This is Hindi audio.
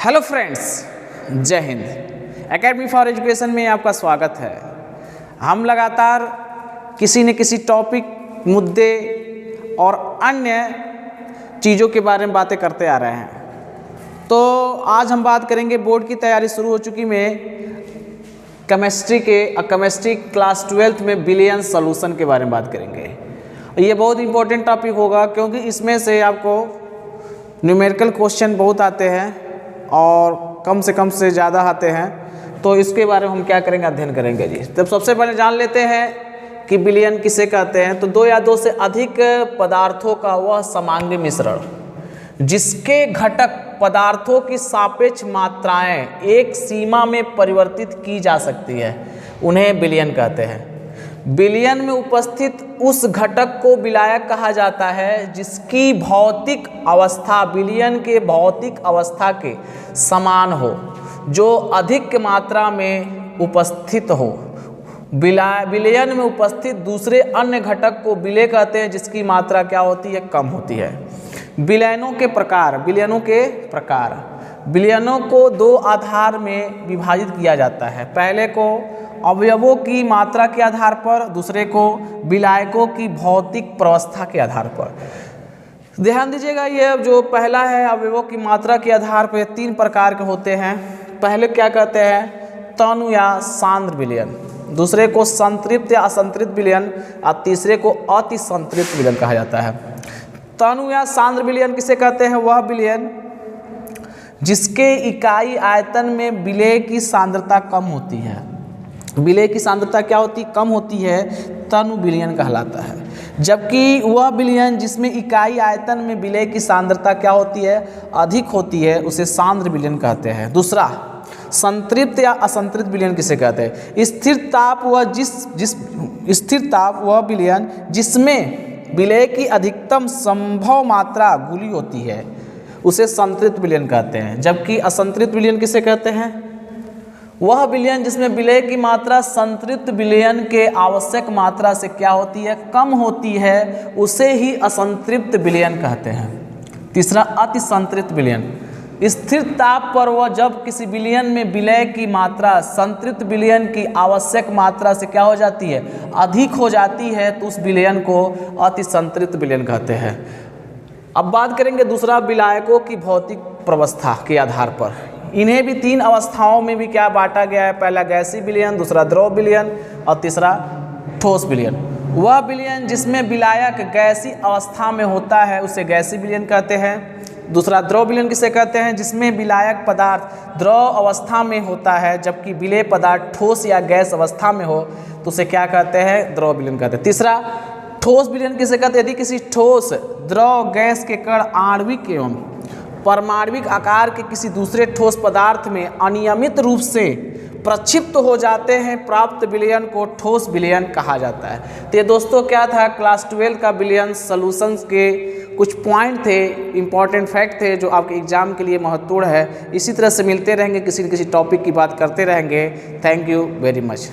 हेलो फ्रेंड्स, जय हिंद। एकेडमी फॉर एजुकेशन में आपका स्वागत है। हम लगातार किसी न किसी टॉपिक, मुद्दे और अन्य चीज़ों के बारे में बातें करते आ रहे हैं। तो आज हम बात करेंगे, बोर्ड की तैयारी शुरू हो चुकी में केमिस्ट्री क्लास 12th में बिलियन सॉल्यूशन के बारे में बात करेंगे। ये बहुत इंपॉर्टेंट टॉपिक होगा क्योंकि इसमें से आपको न्यूमेरिकल क्वेश्चन बहुत आते हैं और कम से ज़्यादा आते हैं। तो इसके बारे में हम क्या करेंगे, अध्ययन करेंगे जी। तब सबसे पहले जान लेते हैं कि बिलियन किसे कहते हैं। तो दो या दो से अधिक पदार्थों का वह समांगी मिश्रण जिसके घटक पदार्थों की सापेक्ष मात्राएं एक सीमा में परिवर्तित की जा सकती है, उन्हें बिलियन कहते हैं। बिलियन में उपस्थित उस घटक को विलायक कहा जाता है जिसकी भौतिक अवस्था बिलियन के भौतिक अवस्था के समान हो, जो अधिक मात्रा में उपस्थित हो। बिलियन में उपस्थित दूसरे अन्य घटक को विलेय कहते हैं जिसकी मात्रा क्या होती है, कम होती है। बिलियनों के प्रकार बिलियनों को दो आधार में विभाजित किया जाता है। पहले को अवयवों की मात्रा के आधार पर, दूसरे को विलायकों की भौतिक प्रवस्था के आधार पर। ध्यान दीजिएगा, ये जो पहला है अवयवों की मात्रा के आधार पर, तीन प्रकार के होते हैं। पहले क्या कहते हैं, तनु या सांद्र विलयन, दूसरे को संतृप्त या असंतृप्त विलयन और तीसरे को अति संतृप्त विलयन कहा जाता है। तनु या सांद्र विलयन किसे कहते हैं, वह विलयन जिसके इकाई आयतन में विलेय की सांद्रता कम होती है। विलेय की सांद्रता क्या होती, कम होती है, तनु विलयन कहलाता है। जबकि वह विलयन जिसमें इकाई आयतन में विलेय की सांद्रता क्या होती है, अधिक होती है, उसे सांद्र विलयन कहते हैं। दूसरा संतृप्त या असंतृप्त विलयन किसे कहते हैं, स्थिर ताप वह विलयन जिसमें विलेय की अधिकतम संभव मात्रा घुली होती है, उसे संतृप्त विलयन कहते हैं। जबकि असंतृप्त विलयन किसे कहते हैं, वह विलयन जिसमें विलेय की मात्रा संतृप्त विलयन के आवश्यक मात्रा से क्या होती है, कम होती है, उसे ही असंतृप्त विलयन कहते हैं। तीसरा अति संतृप्त विलयन, स्थिर ताप पर वह जब किसी विलयन में विलेय की मात्रा संतृप्त विलयन की आवश्यक मात्रा से क्या हो जाती है, अधिक हो जाती है, तो उस विलयन को अति संतृप्त विलयन कहते हैं। अब बात करेंगे दूसरा, विलायकों की भौतिक प्रवस्था के आधार पर। इन्हें भी तीन अवस्थाओं में भी क्या बांटा गया है, पहला गैसीय विलयन, दूसरा द्रव विलयन और तीसरा ठोस विलयन। वह विलयन जिसमें विलायक गैसीय अवस्था में होता है उसे गैसीय विलयन कहते हैं। दूसरा द्रव विलयन किसे कहते हैं, जिसमें विलायक पदार्थ द्रव अवस्था में होता है जबकि विलेय पदार्थ ठोस या गैस अवस्था में हो तो उसे क्या कहते हैं, द्रव विलयन कहते हैं। तीसरा ठोस विलयन किसे कहते हैं, यदि किसी ठोस द्रव गैस के कण आणविक एवं परमाणविक आकार के किसी दूसरे ठोस पदार्थ में अनियमित रूप से प्रक्षिप्त हो जाते हैं, प्राप्त विलयन को ठोस विलयन कहा जाता है। तो ये दोस्तों क्या था, क्लास 12 का बिलियन सॉल्यूशंस के कुछ पॉइंट थे, इंपॉर्टेंट फैक्ट थे जो आपके एग्जाम के लिए महत्वपूर्ण है। इसी तरह से मिलते रहेंगे, किसी न किसी टॉपिक की बात करते रहेंगे। Thank you very much.